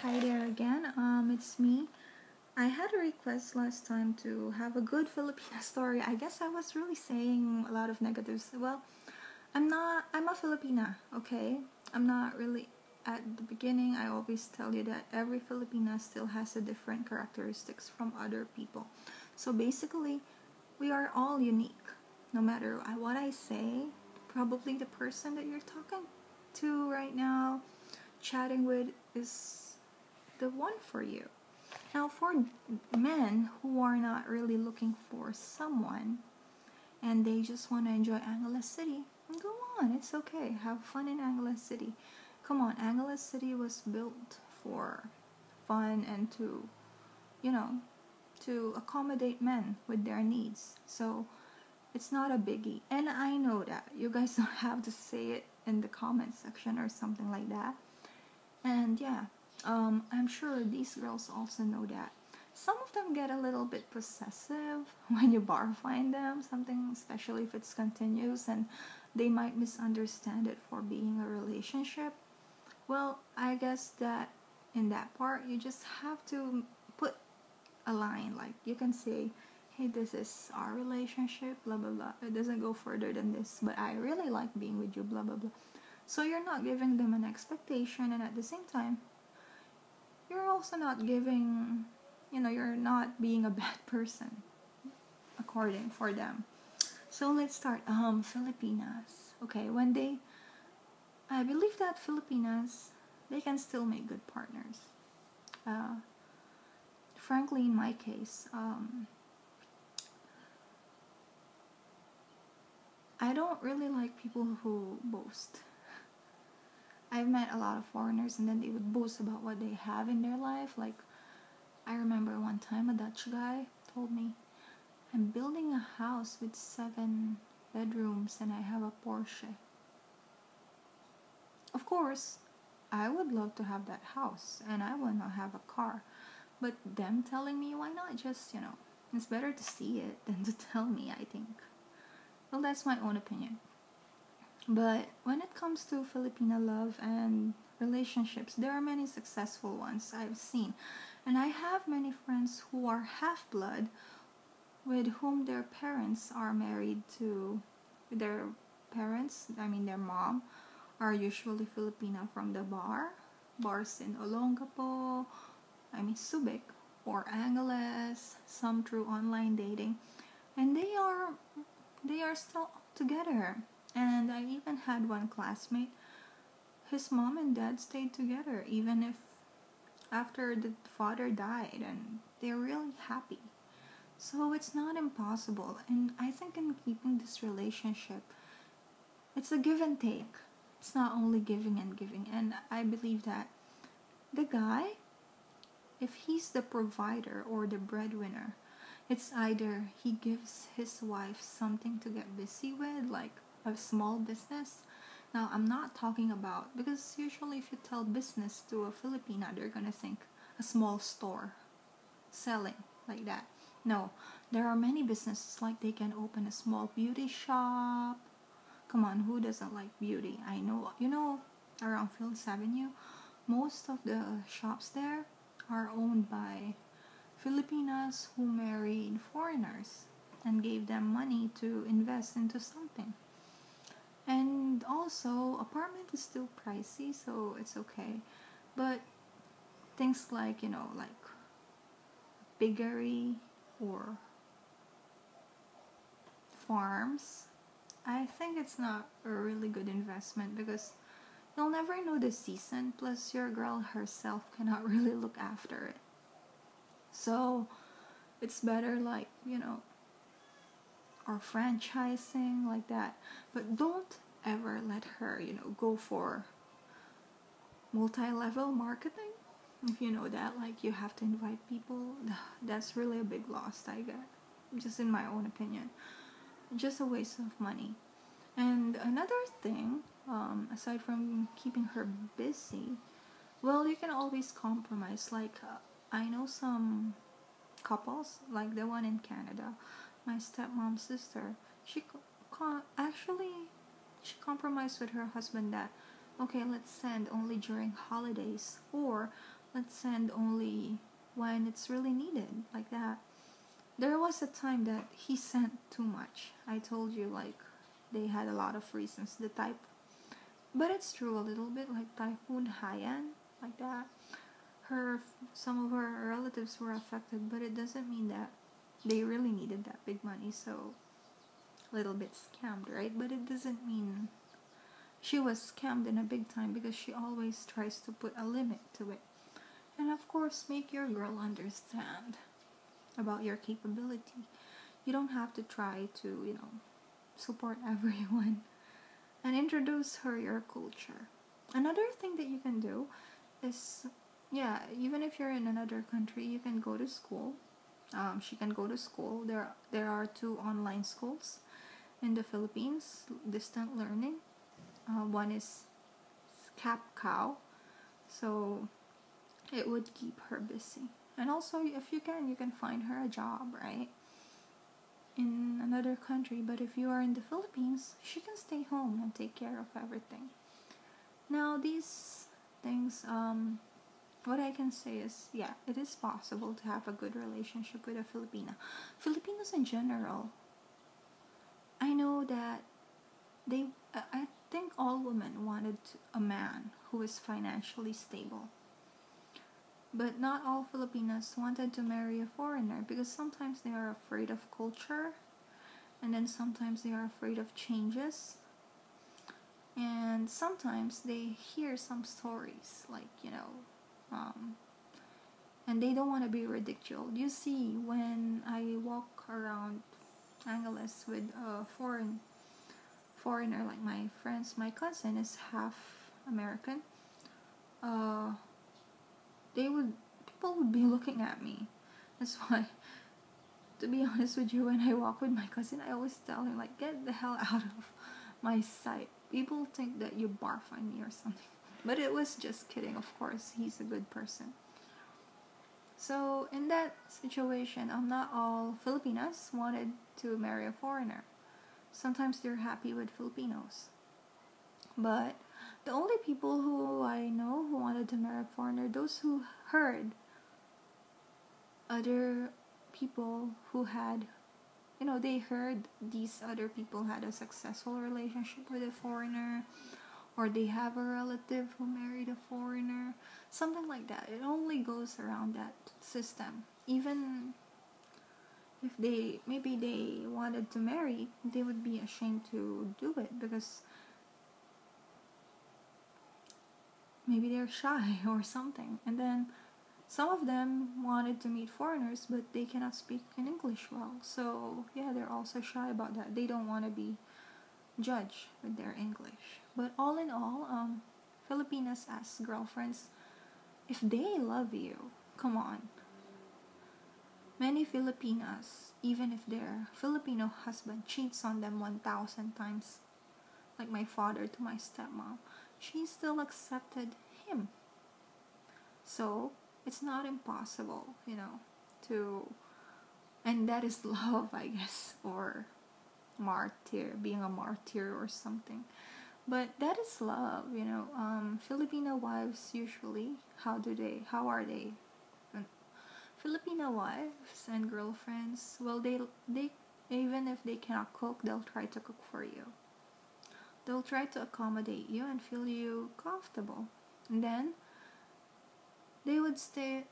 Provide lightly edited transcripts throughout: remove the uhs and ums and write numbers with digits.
hi there again. It's me. I had a request last time to have a good Filipino story. I guess I was really saying a lot of negatives. Well, I'm a Filipina, okay? I'm not really, at the beginning, I always tell you that every Filipina still has a different characteristics from other people. So basically, we are all unique. No matter what I say, probably the person that you're talking to right now, chatting with, is the one for you. Now, for men who are not really looking for someone and they just want to enjoy Angeles City, go on, it's okay. Have fun in Angeles City. Come on, Angeles City was built for fun and to accommodate men with their needs. So it's not a biggie. And I know that you guys don't have to say it in the comment section or something like that. And yeah, I'm sure these girls also know that. Some of them get a little bit possessive when you bar find them, something, especially if it's continuous, and they might misunderstand it for being a relationship. Well, I guess that in that part, you just have to put a line. Like, you can say, hey, this is our relationship, blah, blah, blah. It doesn't go further than this, but I really like being with you, blah, blah, blah. So you're not giving them an expectation, and at the same time, you're also not giving, you're not being a bad person, according for them. So let's start. Filipinas. Okay, I believe that Filipinas, they can still make good partners. Frankly, in my case, I don't really like people who boast. I've met a lot of foreigners and then they would boast about what they have in their life. Like, I remember one time a Dutch guy told me, I'm building a house with 7 bedrooms and I have a Porsche. Of course, I would love to have that house and I want to have a car. But them telling me, why not just, it's better to see it than to tell me, I think. Well, that's my own opinion. But when it comes to Filipino love and relationships, there are many successful ones I've seen. And I have many friends who are half-blood with whom their parents are married to. Their parents, their mom, are usually Filipina from the bars in Olongapo, Subic, or Angeles, some through online dating. And they are still together. And I even had one classmate, his mom and dad stayed together even if after the father died, and they're really happy. So it's not impossible, and I think in keeping this relationship, it's a give and take. It's not only giving and giving, and I believe that the guy, if he's the provider or the breadwinner, it's either he gives his wife something to get busy with, like a small business. Now, I'm not talking about, because usually if you tell business to a Filipina, they're gonna think a small store selling like that. No, there are many businesses, like they can open a small beauty shop. Come on, who doesn't like beauty? I know, around Phillips Avenue, most of the shops there are owned by Filipinas who married foreigners and gave them money to invest into something. And also, apartment is still pricey, so it's okay. But things like, like piggery or farms, I think it's not a really good investment because you'll never know the season, plus your girl herself cannot really look after it. So it's better, like, or franchising like that. But don't ever let her, go for multi-level marketing. If you know that, like, you have to invite people, that's really a big loss, I get. Just in my own opinion. Just a waste of money. And another thing, aside from keeping her busy, well, you can always compromise. Like, I know some couples, like the one in Canada, my stepmom's sister, she compromised with her husband that, okay, let's send only during holidays, or let's send only when it's really needed, like that. There was a time that he sent too much. I told you, like, they had a lot of reasons, the type. But it's true a little bit, like Typhoon Haiyan, like that. Some of her relatives were affected, but it doesn't mean that they really needed that big money, so a little bit scammed, right? But it doesn't mean she was scammed in a big time, because she always tries to put a limit to it. And of course, make your girl understand about your capability. You don't have to try to, support everyone, and introduce her your culture. Another thing that you can do is, even if you're in another country, you can go to school. She can go to school. There are 2 online schools in the Philippines, distant learning. One is Cap Cow, so it would keep her busy. And also, if you can find her a job, right, in another country. But if you are in the Philippines, she can stay home and take care of everything. Now, these things, what I can say is, it is possible to have a good relationship with a Filipina. Filipinos in general, I know that I think all women wanted a man who is financially stable. But not all Filipinas wanted to marry a foreigner, because sometimes they are afraid of culture, and then sometimes they are afraid of changes, and sometimes they hear some stories, like, and they don't want to be ridiculed. You see, when I walk around Angeles with a foreigner, like my cousin is half American, people would be looking at me. That's why, to be honest with you, when I walk with my cousin, I always tell him, like, get the hell out of my sight. People think that you barf on me or something. But it was just kidding, of course. He's a good person. So in that situation, not all Filipinas wanted to marry a foreigner. Sometimes they're happy with Filipinos. But the only people who I know who wanted to marry a foreigner, those who heard other people who had, they heard these other people had a successful relationship with a foreigner, or they have a relative who married a foreigner, something like that. It only goes around that system. Even if they wanted to marry, they would be ashamed to do it, because maybe they're shy or something. And then some of them wanted to meet foreigners, but they cannot speak in English well. So they're also shy about that. They don't want to be judged with their English. But all in all, Filipinas as girlfriends, if they love you, come on. Many Filipinas, even if their Filipino husband cheats on them 1,000 times, like my father to my stepmom, she still accepted him. So it's not impossible, and that is love, I guess, or being a martyr or something. But that is love, Filipino wives usually, how are they? Filipino wives and girlfriends, well, they even if they cannot cook, they'll try to cook for you. They'll try to accommodate you and feel you comfortable. And then they would stick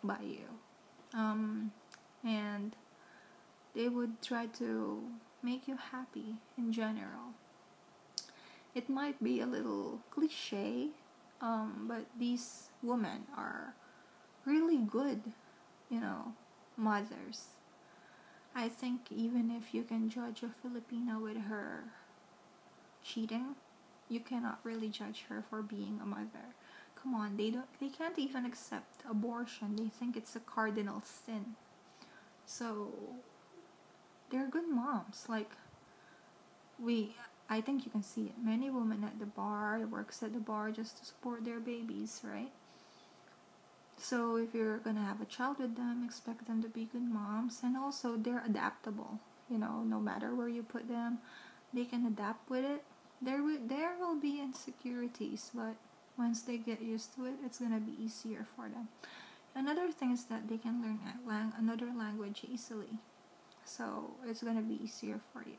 by you. And they would try to make you happy in general. It might be a little cliche, but these women are really good, mothers. I think even if you can judge a Filipina with her cheating, you cannot really judge her for being a mother. Come on, they can't even accept abortion. They think it's a cardinal sin. So they're good moms. Like, I think you can see it. Many women at the bar, works at the bar just to support their babies, right? So if you're gonna have a child with them, expect them to be good moms. And also, they're adaptable. No matter where you put them, they can adapt with it. There will be insecurities, but Once they get used to it, it's gonna be easier for them. Another thing is that they can learn another language easily. So it's gonna be easier for you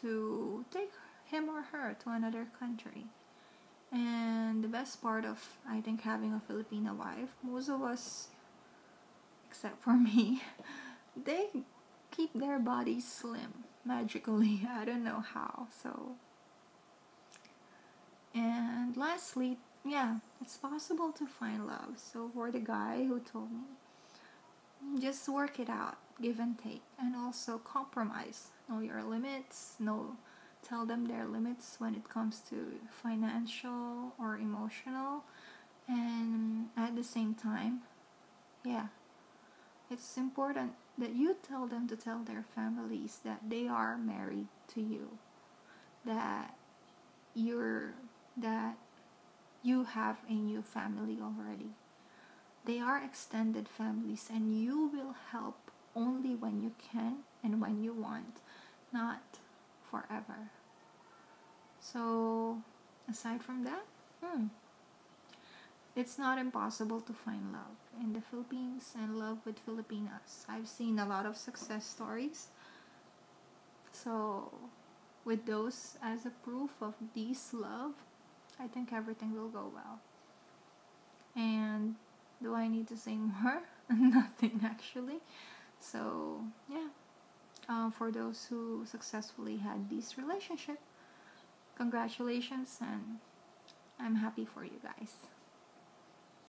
to take him or her to another country. And the best part of, I think, having a Filipino wife, most of us, except for me, they keep their bodies slim magically. I don't know how. So, and lastly, yeah, it's possible to find love. So for the guy who told me, just work it out, give and take, and also compromise. Know your limits. Tell them their limits when it comes to financial or emotional, and at the same time, yeah, it's important that you tell them to tell their families that they are married to you, that you have a new family already. They are extended families, and you will help only when you can and when you want, not forever. So, aside from that, it's not impossible to find love in the Philippines and love with Filipinas. I've seen a lot of success stories. So, with those as a proof of this love, I think everything will go well. And do I need to say more? Nothing actually. So, yeah. For those who successfully had this relationship, congratulations, and I'm happy for you guys.